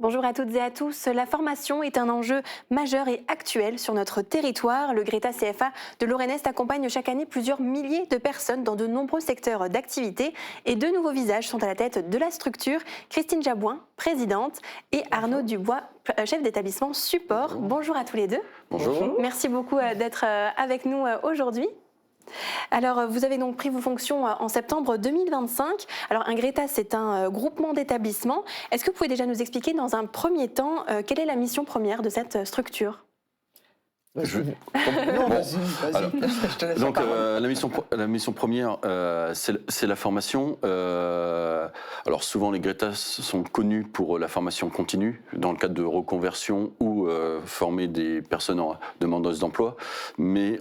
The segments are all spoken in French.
Bonjour à toutes et à tous. La formation est un enjeu majeur et actuel sur notre territoire. Le Greta CFA de Lorraine-Est accompagne chaque année plusieurs milliers de personnes dans de nombreux secteurs d'activité. Et deux nouveaux visages sont à la tête de la structure. Christine Jabouin, présidente, et Arnaud Dubois, chef d'établissement support. Bonjour à tous les deux. Bonjour. Merci beaucoup d'être avec nous aujourd'hui. Alors, vous avez donc pris vos fonctions en septembre 2025. Alors, un Greta, c'est un groupement d'établissements. Est-ce que vous pouvez déjà nous expliquer dans un premier temps quelle est la mission première de cette structure ? Non, Bon, vas-y. alors, Je te laisse Donc la parole. la mission première, c'est la formation. Alors souvent les Gretas sont connus pour la formation continue dans le cadre de reconversion ou former des personnes demandeuses d'emploi. Mais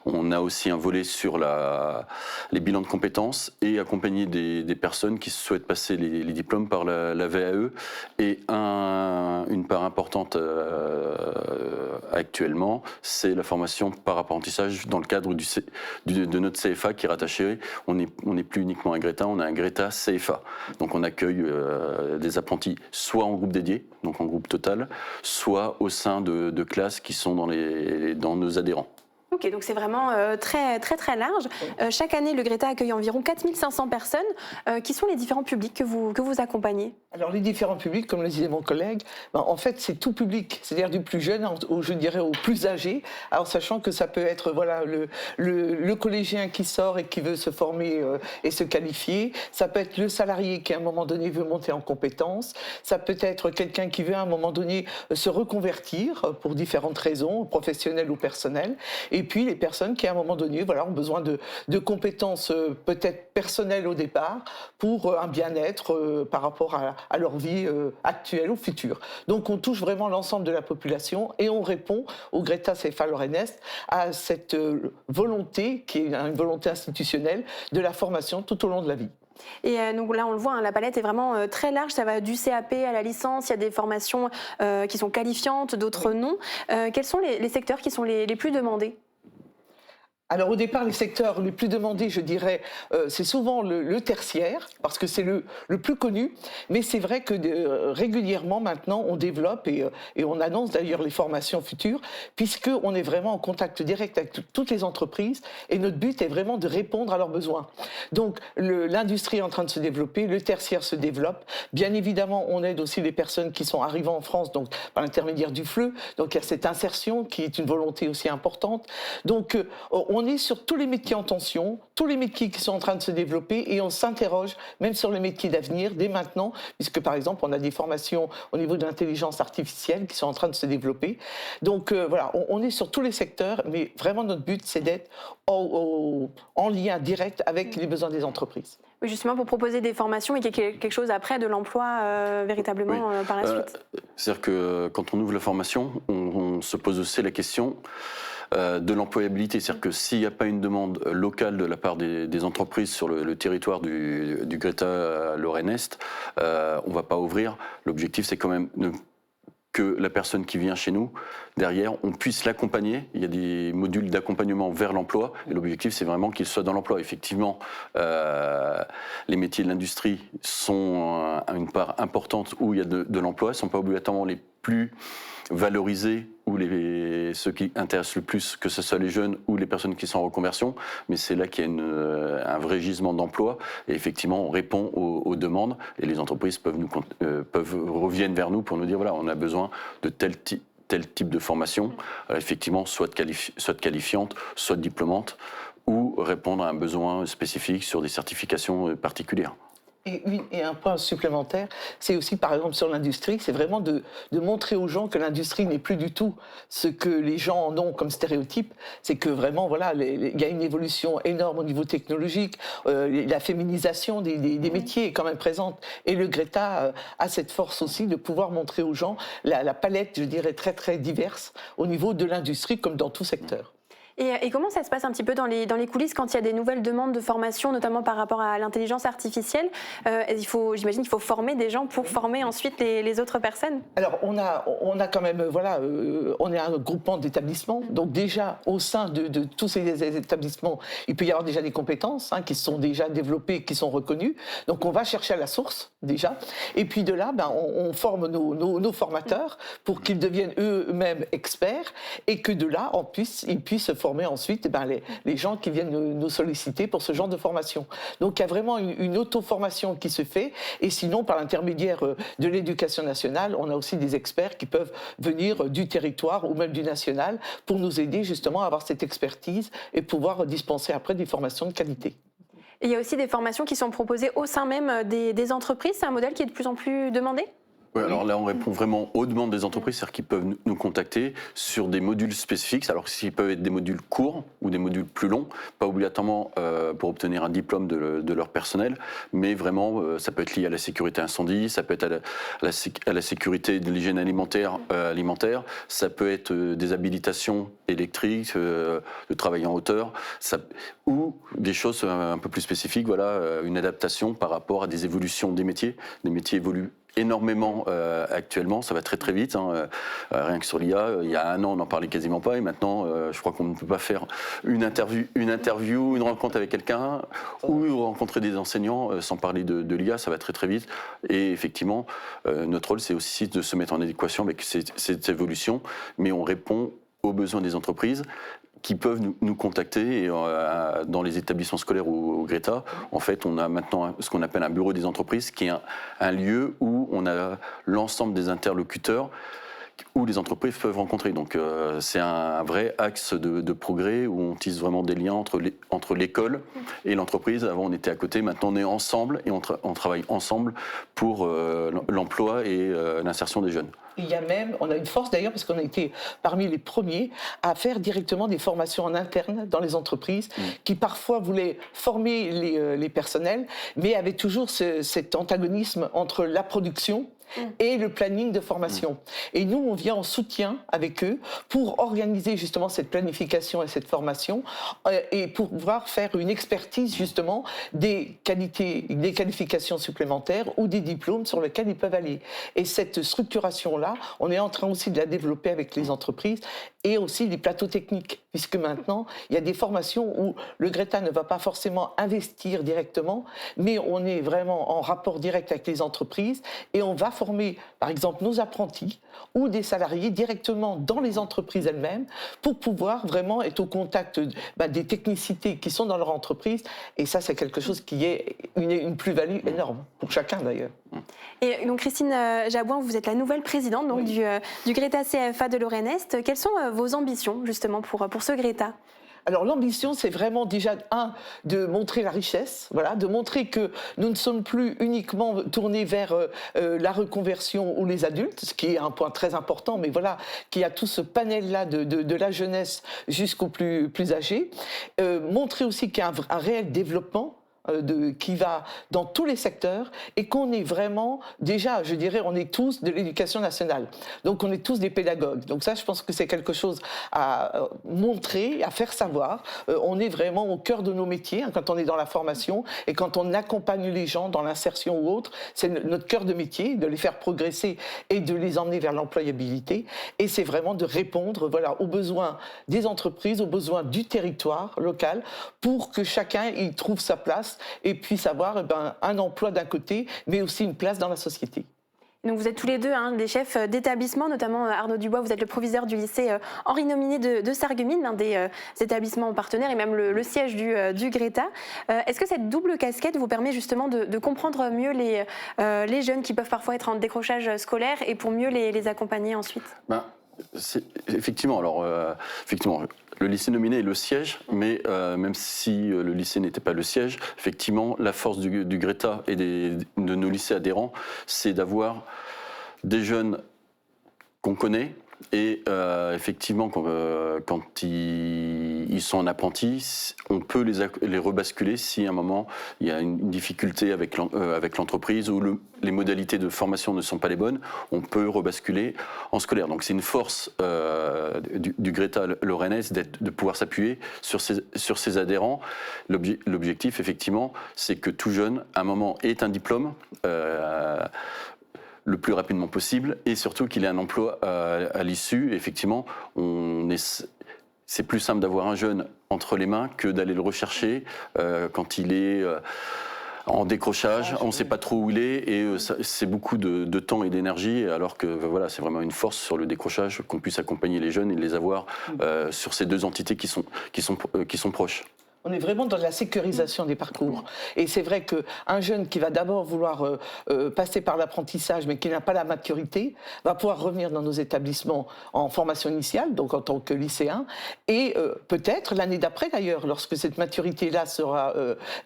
on a aussi un volet sur les bilans de compétences et accompagner des personnes qui souhaitent passer les diplômes par la VAE. Et une part importante actuellement, c'est la formation par apprentissage dans le cadre de notre CFA qui est rattaché. On n'est plus uniquement un Greta, on a un Greta CFA. Donc on accueille des apprentis soit en groupe dédié, donc en groupe total, soit au sein de classes qui sont dans nos adhérents. Ok, donc c'est vraiment très large. Chaque année, le Greta accueille environ 4500 personnes. Qui sont les différents publics que vous accompagnez ? Alors les différents publics, comme le disait mon collègue, en fait c'est tout public, c'est-à-dire du plus jeune je dirais au plus âgé. Alors sachant que ça peut être voilà le collégien qui sort et qui veut se former et se qualifier. Ça peut être le salarié qui à un moment donné veut monter en compétences. Ça peut être quelqu'un qui veut à un moment donné se reconvertir pour différentes raisons, professionnelles ou personnelles. Et puis les personnes qui à un moment donné ont besoin de compétences peut-être personnelles au départ pour un bien-être par rapport à leur vie actuelle ou future. Donc on touche vraiment l'ensemble de la population et on répond au Greta CFA Lorraine-Est à cette volonté qui est une volonté institutionnelle de la formation tout au long de la vie. Et donc là, on le voit, la palette est vraiment très large. Ça va du CAP à la licence. Il y a des formations qui sont qualifiantes, d'autres non. Quels sont les secteurs qui sont les plus demandés ? Alors au départ, les secteurs les plus demandés, je dirais, c'est souvent le tertiaire, parce que c'est le plus connu, mais c'est vrai que régulièrement maintenant, on développe et on annonce d'ailleurs les formations futures, puisqu'on est vraiment en contact direct avec toutes les entreprises, et notre but est vraiment de répondre à leurs besoins. Donc l'industrie est en train de se développer, le tertiaire se développe, bien évidemment on aide aussi les personnes qui sont arrivées en France, donc par l'intermédiaire du FLE, donc il y a cette insertion qui est une volonté aussi importante. Donc on est sur tous les métiers en tension, tous les métiers qui sont en train de se développer et on s'interroge même sur les métiers d'avenir dès maintenant, puisque par exemple on a des formations au niveau de l'intelligence artificielle qui sont en train de se développer. Donc voilà, on est sur tous les secteurs, mais vraiment notre but c'est d'être en lien direct avec les besoins des entreprises. Oui, justement pour proposer des formations et qu'il y ait quelque chose après de l'emploi véritablement par la suite. C'est-à-dire que quand on ouvre la formation, on se pose aussi la question de l'employabilité. C'est-à-dire que s'il n'y a pas une demande locale de la part des entreprises sur le territoire du Greta Lorraine-Est, on ne va pas ouvrir. L'objectif, c'est quand même que la personne qui vient chez nous, derrière, on puisse l'accompagner. Il y a des modules d'accompagnement vers l'emploi. Et l'objectif, c'est vraiment qu'il soit dans l'emploi. Effectivement, les métiers de l'industrie sont une part importante où il y a de l'emploi. Ils ne sont pas obligatoirement les plus valorisés ou ceux qui intéressent le plus, que ce soit les jeunes ou les personnes qui sont en reconversion, mais c'est là qu'il y a un vrai gisement d'emploi et effectivement on répond aux demandes et les entreprises reviennent vers nous pour nous dire voilà, on a besoin de tel type de formation, effectivement soit qualifiante, soit diplômante, ou répondre à un besoin spécifique sur des certifications particulières. Et un point supplémentaire, c'est aussi par exemple sur l'industrie, c'est vraiment de montrer aux gens que l'industrie n'est plus du tout ce que les gens en ont comme stéréotype. C'est que vraiment, voilà, il y a une évolution énorme au niveau technologique, la féminisation des métiers est quand même présente. Et le Greta a cette force aussi de pouvoir montrer aux gens la palette, je dirais, très très diverse au niveau de l'industrie comme dans tout secteur. Et comment ça se passe un petit peu dans les coulisses quand il y a des nouvelles demandes de formation, notamment par rapport à l'intelligence artificielle? J'imagine qu'il faut former des gens pour former ensuite les autres personnes. Alors, on a quand même, voilà, on est un groupement d'établissements. Donc déjà, au sein de tous ces établissements, il peut y avoir déjà des compétences qui sont déjà développées, qui sont reconnues. Donc on va chercher à la source, déjà. Et puis de là, on forme nos formateurs pour qu'ils deviennent eux-mêmes experts et que de là, ils puissent former ensuite les gens qui viennent nous solliciter pour ce genre de formation. Donc il y a vraiment une auto-formation qui se fait. Et sinon, par l'intermédiaire de l'éducation nationale, on a aussi des experts qui peuvent venir du territoire ou même du national pour nous aider justement à avoir cette expertise et pouvoir dispenser après des formations de qualité. Et il y a aussi des formations qui sont proposées au sein même des entreprises. C'est un modèle qui est de plus en plus demandé? Oui, alors là, on répond vraiment aux demandes des entreprises, c'est-à-dire qu'ils peuvent nous contacter sur des modules spécifiques, alors s'ils peuvent être des modules courts ou des modules plus longs, pas obligatoirement pour obtenir un diplôme de leur personnel, mais vraiment, ça peut être lié à la sécurité incendie, ça peut être à la sécurité de l'hygiène alimentaire, ça peut être des habilitations électriques, de travail en hauteur, ou des choses un peu plus spécifiques, voilà, une adaptation par rapport à des évolutions des métiers. Les métiers évoluent énormément actuellement, ça va très très vite, rien que sur l'IA, il y a un an on n'en parlait quasiment pas et maintenant je crois qu'on ne peut pas faire une interview, une rencontre avec quelqu'un ou rencontrer des enseignants sans parler de l'IA, ça va très très vite et effectivement notre rôle c'est aussi de se mettre en adéquation avec cette évolution, mais on répond aux besoins des entreprises qui peuvent nous contacter et, dans les établissements scolaires ou au Greta. En fait, on a maintenant ce qu'on appelle un bureau des entreprises, qui est un lieu où on a l'ensemble des interlocuteurs où les entreprises peuvent rencontrer. Donc c'est un vrai axe de progrès où on tisse vraiment des liens entre l'école et l'entreprise. Avant on était à côté, maintenant on est ensemble et on travaille ensemble pour l'emploi et l'insertion des jeunes. Il y a même, on a une force d'ailleurs parce qu'on a été parmi les premiers à faire directement des formations en interne dans les entreprises qui parfois voulaient former les personnels mais avaient toujours cet antagonisme entre la production et le planning de formation. Et nous, on vient en soutien avec eux pour organiser justement cette planification et cette formation et pour pouvoir faire une expertise justement des qualifications supplémentaires ou des diplômes sur lesquels ils peuvent aller. Et cette structuration-là, on est en train aussi de la développer avec les entreprises et aussi des plateaux techniques, puisque maintenant, il y a des formations où le Greta ne va pas forcément investir directement, mais on est vraiment en rapport direct avec les entreprises et on va former, par exemple, nos apprentis ou des salariés directement dans les entreprises elles-mêmes pour pouvoir vraiment être au contact des technicités qui sont dans leur entreprise. Et ça, c'est quelque chose qui est une plus-value énorme, pour chacun d'ailleurs. Et donc Christine Jabouin, vous êtes la nouvelle présidente donc, du Greta CFA de Lorraine Est. Quelles sont vos ambitions justement pour ce Greta ? Alors l'ambition, c'est vraiment déjà, de montrer la richesse, voilà, de montrer que nous ne sommes plus uniquement tournés vers la reconversion ou les adultes, ce qui est un point très important, mais voilà, qu'il y a tout ce panel-là de la jeunesse jusqu'aux plus âgés. Montrer aussi qu'il y a un réel développement qui va dans tous les secteurs et qu'on est vraiment, déjà, je dirais, on est tous de l'éducation nationale. Donc, on est tous des pédagogues. Donc ça, je pense que c'est quelque chose à montrer, à faire savoir. On est vraiment au cœur de nos métiers quand on est dans la formation et quand on accompagne les gens dans l'insertion ou autre. C'est notre cœur de métier, de les faire progresser et de les emmener vers l'employabilité. Et c'est vraiment de répondre aux besoins des entreprises, aux besoins du territoire local pour que chacun y trouve sa place et puisse avoir un emploi d'un côté, mais aussi une place dans la société. Donc vous êtes tous les deux des chefs d'établissement, notamment Arnaud Dubois, vous êtes le proviseur du lycée Henri Nominé de Sarreguemines, l'un des établissements partenaires et même le siège du Greta. Est-ce que cette double casquette vous permet justement de comprendre mieux les jeunes qui peuvent parfois être en décrochage scolaire et pour mieux les accompagner ensuite ? Effectivement, le lycée nominé est le siège, mais même si le lycée n'était pas le siège, effectivement, la force du Greta et de nos lycées adhérents, c'est d'avoir des jeunes qu'on connaît, Et effectivement, quand ils sont en apprenti, on peut les rebasculer si à un moment il y a une difficulté avec l'entreprise ou les modalités de formation ne sont pas les bonnes, on peut rebasculer en scolaire. Donc c'est une force du Greta Lorrainès de pouvoir s'appuyer sur ses adhérents. L'objectif, effectivement, c'est que tout jeune, à un moment, ait un diplôme le plus rapidement possible et surtout qu'il ait un emploi à l'issue. Effectivement, c'est plus simple d'avoir un jeune entre les mains que d'aller le rechercher quand il est en décrochage, on ne sait pas trop où il est et c'est beaucoup de temps et d'énergie, alors que voilà, c'est vraiment une force sur le décrochage qu'on puisse accompagner les jeunes et les avoir sur ces deux entités qui sont proches. On est vraiment dans la sécurisation des parcours. Et c'est vrai qu'un jeune qui va d'abord vouloir passer par l'apprentissage, mais qui n'a pas la maturité, va pouvoir revenir dans nos établissements en formation initiale, donc en tant que lycéen, et peut-être l'année d'après d'ailleurs, lorsque cette maturité-là sera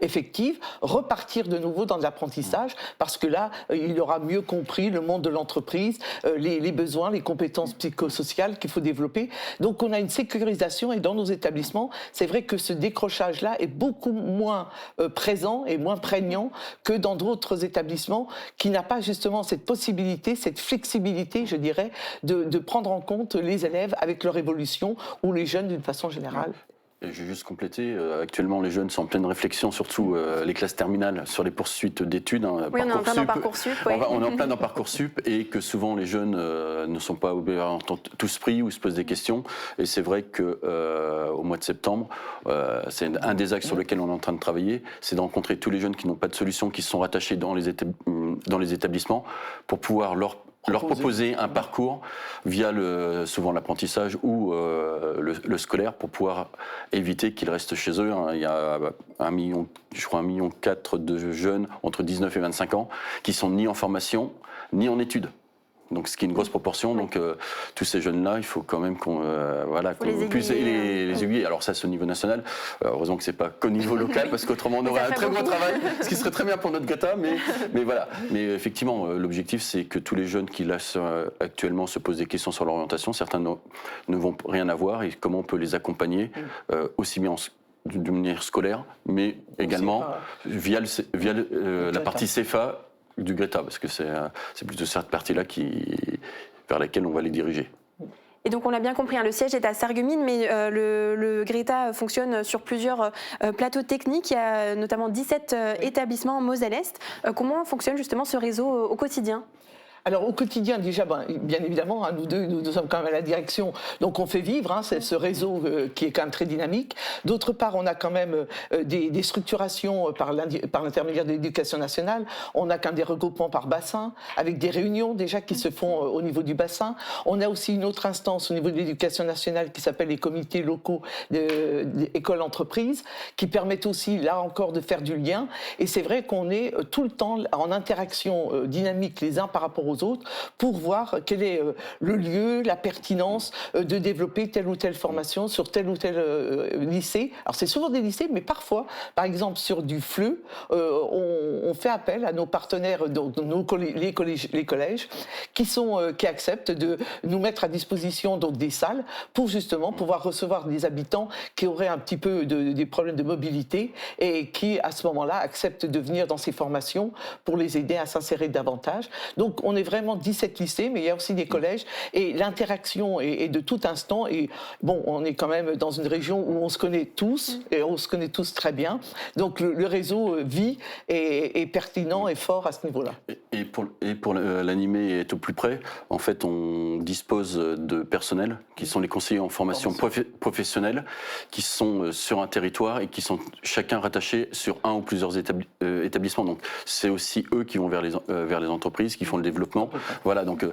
effective, repartir de nouveau dans l'apprentissage, parce que là, il aura mieux compris le monde de l'entreprise, les besoins, les compétences psychosociales qu'il faut développer. Donc on a une sécurisation, et dans nos établissements, c'est vrai que ce décrochage là est beaucoup moins présent et moins prégnant que dans d'autres établissements qui n'ont pas justement cette possibilité, cette flexibilité, je dirais, de prendre en compte les élèves avec leur évolution ou les jeunes d'une façon générale. Et je vais juste compléter, actuellement les jeunes sont en pleine réflexion, surtout les classes terminales, sur les poursuites d'études. Oui, on est en plein dans Parcoursup. Oui. On est en plein dans Parcoursup et que souvent les jeunes ne sont pas tous pris ou se posent des questions. Et c'est vrai qu'au mois de septembre, c'est un des axes sur lesquels on est en train de travailler, c'est de rencontrer tous les jeunes qui n'ont pas de solution, qui sont rattachés dans les établissements, pour pouvoir leur proposer un parcours via souvent l'apprentissage ou le scolaire pour pouvoir éviter qu'ils restent chez eux. Il y a 1,4 million de jeunes entre 19 et 25 ans qui sont ni en formation ni en études. Donc, ce qui est une grosse proportion. Donc, tous ces jeunes-là, il faut quand même qu'on puisse les aiguiller. Alors ça, c'est au niveau national. Heureusement que c'est pas qu'au niveau local, parce qu'autrement, on aurait un très gros travail, ce qui serait très bien pour notre Greta. Mais voilà. Mais effectivement, l'objectif, c'est que tous les jeunes qui là actuellement se posent des questions sur l'orientation, certains ne vont rien avoir, et comment on peut les accompagner aussi bien d'une manière scolaire, mais également via la partie CFA du Greta, parce que c'est plutôt cette partie-là vers laquelle on va les diriger. Et donc on l'a bien compris, le siège est à Sarreguemines, mais le Greta fonctionne sur plusieurs plateaux techniques. Il y a notamment 17 établissements en Moselle-Est. Comment fonctionne justement ce réseau au quotidien ? Alors au quotidien déjà, bien évidemment, nous deux, nous sommes quand même à la direction, donc on fait vivre ce réseau qui est quand même très dynamique. D'autre part, on a quand même des structurations par l'intermédiaire de l'éducation nationale. On a quand même des regroupements par bassin, avec des réunions déjà qui se font au niveau du bassin. On a aussi une autre instance au niveau de l'éducation nationale qui s'appelle les comités locaux d'école-entreprise, qui permettent aussi, là encore, de faire du lien. Et c'est vrai qu'on est tout le temps en interaction dynamique les uns par rapport aux autres pour voir quel est le lieu, la pertinence de développer telle ou telle formation sur tel ou tel lycée. Alors c'est souvent des lycées, mais parfois, par exemple sur du FLE, on fait appel à nos partenaires, donc les collèges, qui acceptent de nous mettre à disposition donc des salles pour justement pouvoir recevoir des habitants qui auraient un petit peu des problèmes de mobilité et qui à ce moment-là acceptent de venir dans ces formations pour les aider à s'insérer davantage. Donc on est vraiment 17 lycées, mais il y a aussi des collèges, et l'interaction est de tout instant. Et bon, on est quand même dans une région où on se connaît tous, et on se connaît tous très bien. Donc le réseau vit et est pertinent et fort à ce niveau-là. Et pour l'animer et être au plus près, en fait, on dispose de personnel qui sont les conseillers en formation professionnelle, qui sont sur un territoire et qui sont chacun rattachés sur un ou plusieurs établissements. Donc c'est aussi eux qui vont vers les entreprises, qui font le développement. Voilà, donc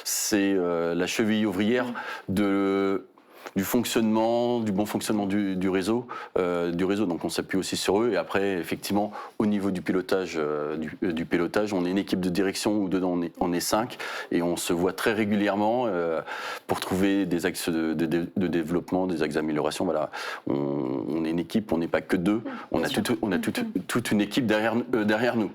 c'est la cheville ouvrière du fonctionnement, du bon fonctionnement du réseau. Donc on s'appuie aussi sur eux. Et après, effectivement, au niveau du pilotage, on est une équipe de direction où dedans on est 5 et on se voit très régulièrement pour trouver des axes de développement, des axes d'amélioration. Voilà, on est une équipe, on n'est pas que deux. On a toute une équipe derrière nous.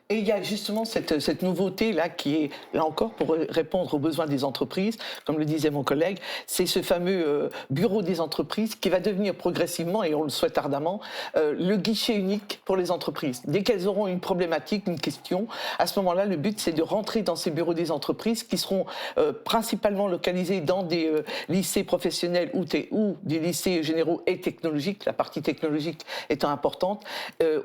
Et il y a justement cette nouveauté-là qui est, là encore, pour répondre aux besoins des entreprises, comme le disait mon collègue, c'est ce fameux bureau des entreprises qui va devenir progressivement, et on le souhaite ardemment, le guichet unique pour les entreprises. Dès qu'elles auront une problématique, une question, à ce moment-là, le but, c'est de rentrer dans ces bureaux des entreprises qui seront principalement localisés dans des lycées professionnels ou des lycées généraux et technologiques, la partie technologique étant importante,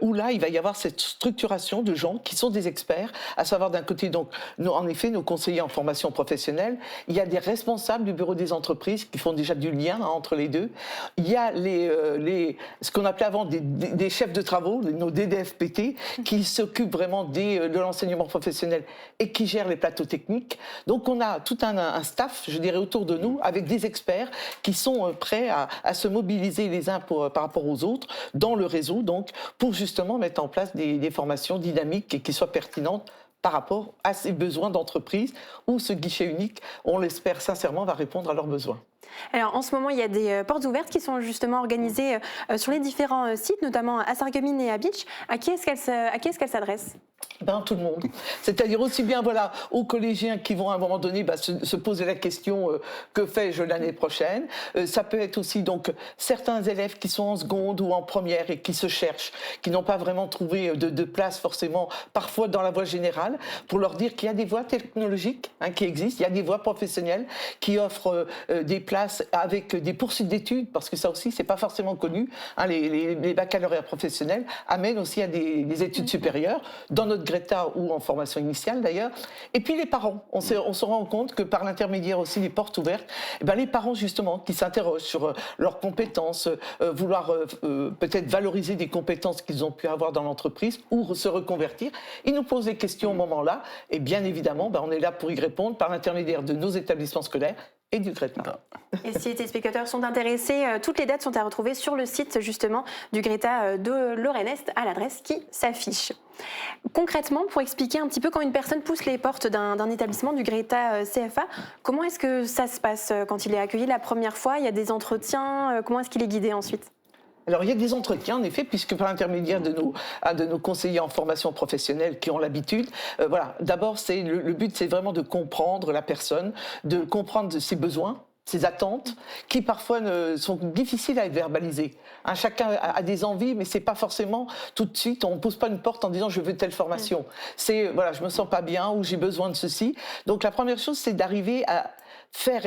où là, il va y avoir cette structuration de gens qui sont des experts, à savoir d'un côté, donc, en effet, nos conseillers en formation professionnelle, il y a des responsables du bureau des entreprises qui font déjà du lien entre les deux, il y a ce qu'on appelait avant des chefs de travaux, nos DDFPT, qui s'occupent vraiment de l'enseignement professionnel et qui gèrent les plateaux techniques. Donc on a tout un staff, je dirais, autour de nous, avec des experts qui sont prêts à se mobiliser les uns par rapport aux autres dans le réseau, donc, pour justement mettre en place des formations dynamiques et qui soient pertinentes par rapport à ces besoins d'entreprise, où ce guichet unique, on l'espère sincèrement, va répondre à leurs besoins. Alors en ce moment, il y a des portes ouvertes qui sont justement organisées sur les différents sites, notamment à Sarreguemines et à Bitche. À qui est-ce qu'elles s'adressent ? Tout le monde. C'est-à-dire aussi bien aux collégiens qui vont à un moment donné se poser la question que fais-je l'année prochaine. Ça peut être aussi donc certains élèves qui sont en seconde ou en première et qui se cherchent, qui n'ont pas vraiment trouvé de place forcément, parfois dans la voie générale, pour leur dire qu'il y a des voies technologiques qui existent, il y a des voies professionnelles qui offrent des places avec des poursuites d'études, parce que ça aussi c'est pas forcément connu. Les baccalauréats professionnels amènent aussi à des études supérieures, dans notre Greta ou en formation initiale d'ailleurs. Et puis les parents, on se rend compte que par l'intermédiaire aussi des portes ouvertes, les parents justement qui s'interrogent sur leurs compétences, vouloir peut-être valoriser des compétences qu'ils ont pu avoir dans l'entreprise ou se reconvertir, ils nous posent des questions au moment-là et bien évidemment on est là pour y répondre par l'intermédiaire de nos établissements scolaires et du Greta. Et si les téléspectateurs sont intéressés, toutes les dates sont à retrouver sur le site justement du Greta de Lorraine-Est à l'adresse qui s'affiche. Concrètement, pour expliquer un petit peu quand une personne pousse les portes d'un établissement du Greta CFA, comment est-ce que ça se passe quand il est accueilli la première fois ? Il y a des entretiens, comment est-ce qu'il est guidé ensuite ? Alors il y a des entretiens en effet, puisque par l'intermédiaire de nos conseillers en formation professionnelle qui ont l'habitude, d'abord le but c'est vraiment de comprendre la personne, de comprendre ses besoins, ses attentes, qui parfois sont difficiles à être verbalisées. Chacun a des envies, mais c'est pas forcément tout de suite, on ne pose pas une porte en disant je veux telle formation. C'est je me sens pas bien ou j'ai besoin de ceci. Donc la première chose c'est d'arriver à faire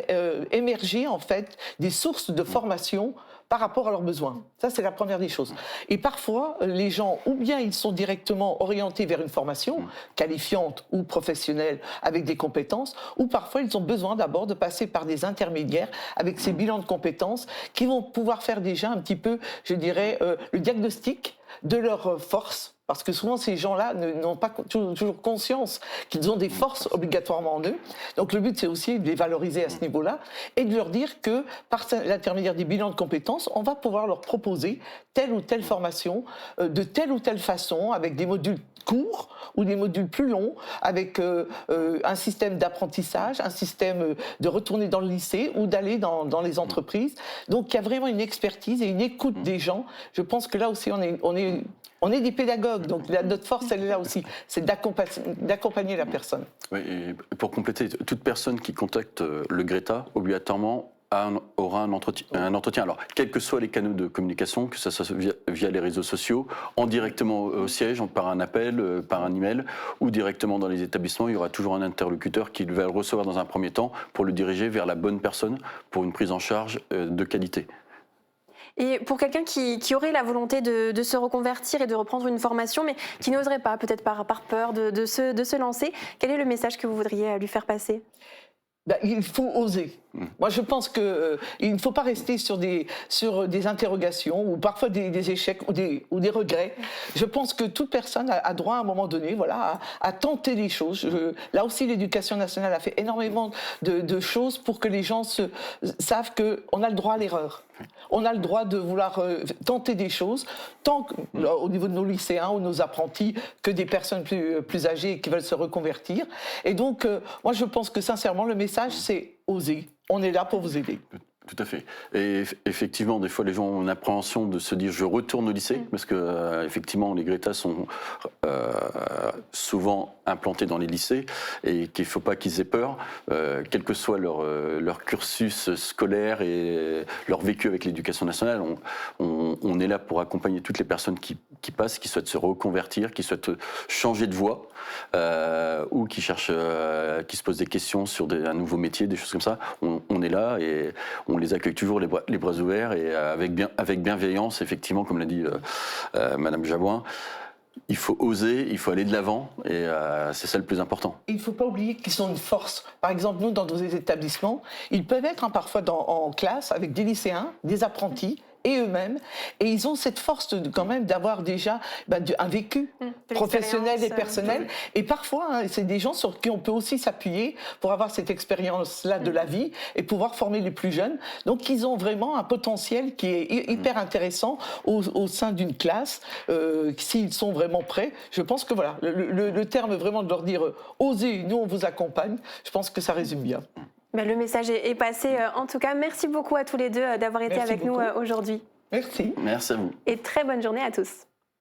émerger en fait des sources de formation par rapport à leurs besoins. Ça, c'est la première des choses. Et parfois, les gens, ou bien ils sont directement orientés vers une formation qualifiante ou professionnelle avec des compétences, ou parfois ils ont besoin d'abord de passer par des intermédiaires avec ces bilans de compétences qui vont pouvoir faire déjà un petit peu, je dirais, le diagnostic de leurs forces. Parce que souvent, ces gens-là n'ont pas toujours conscience qu'ils ont des forces obligatoirement en eux. Donc le but, c'est aussi de les valoriser à ce niveau-là et de leur dire que, par l'intermédiaire des bilans de compétences, on va pouvoir leur proposer telle ou telle formation, de telle ou telle façon, avec des modules courts ou des modules plus longs, avec un système d'apprentissage, un système de retourner dans le lycée ou d'aller dans les entreprises. Donc il y a vraiment une expertise et une écoute des gens. Je pense que là aussi, on est des pédagogues, donc notre force, elle est là aussi, c'est d'accompagner la personne. Oui, et pour compléter, toute personne qui contacte le Greta, obligatoirement, aura un entretien. Alors, quels que soient les canaux de communication, que ce soit via les réseaux sociaux, en directement au siège, par un appel, par un email, ou directement dans les établissements, il y aura toujours un interlocuteur qui va le recevoir dans un premier temps pour le diriger vers la bonne personne pour une prise en charge de qualité. Et pour quelqu'un qui aurait la volonté de se reconvertir et de reprendre une formation, mais qui n'oserait pas, peut-être par peur de se lancer, quel est le message que vous voudriez lui faire passer ? Il faut oser. Moi, je pense qu'il ne faut pas rester sur des interrogations ou parfois des échecs ou des regrets. Je pense que toute personne a droit à un moment donné à tenter des choses. Là aussi, l'Éducation nationale a fait énormément de choses pour que les gens savent qu'on a le droit à l'erreur. On a le droit de vouloir tenter des choses, tant au niveau de nos lycéens ou nos apprentis que des personnes plus âgées qui veulent se reconvertir. Et donc, moi, je pense que sincèrement, le message, c'est oser. On est là pour vous aider. De toute Tout à fait. Et effectivement, des fois, les gens ont une appréhension de se dire je retourne au lycée, parce que effectivement, les Greta sont souvent implantés dans les lycées et qu'il ne faut pas qu'ils aient peur, quel que soit leur cursus scolaire et leur vécu avec l'éducation nationale. On est là pour accompagner toutes les personnes qui passent, qui souhaitent se reconvertir, qui souhaitent changer de voie ou qui cherchent, qui se posent des questions sur un nouveau métier, des choses comme ça. On est là et on les accueille toujours les bras ouverts et avec bienveillance, effectivement, comme l'a dit Madame Jabouin. Il faut oser, il faut aller de l'avant et c'est ça le plus important. Il ne faut pas oublier qu'ils sont une force. Par exemple, nous, dans nos établissements, ils peuvent être parfois en classe avec des lycéens, des apprentis, et eux-mêmes, et ils ont cette force quand même d'avoir déjà un vécu professionnel et personnel, et parfois c'est des gens sur qui on peut aussi s'appuyer pour avoir cette expérience-là de la vie et pouvoir former les plus jeunes. Donc ils ont vraiment un potentiel qui est hyper intéressant au sein d'une classe, s'ils sont vraiment prêts. Je pense que voilà, le terme vraiment de leur dire osez, nous on vous accompagne, je pense que ça résume bien. Le message est passé. En tout cas, merci beaucoup à tous les deux d'avoir été avec nous aujourd'hui. Merci. Merci à vous. Et très bonne journée à tous.